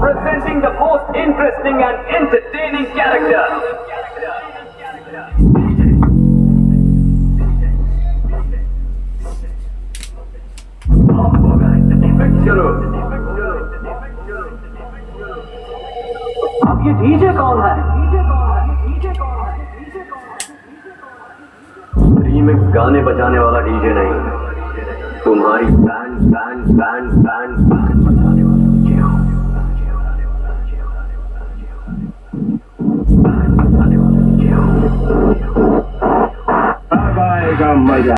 Presenting the most interesting and entertaining character. चलो अब ये डीजे कौन है? रीमिक्स गाने बजाने वाला डीजे नहीं, तुम्हारी band band band band band बजाने वाला डीजे हूँ। बैंड बजाने वाला डीजे हूँ। अब आएगा मजा।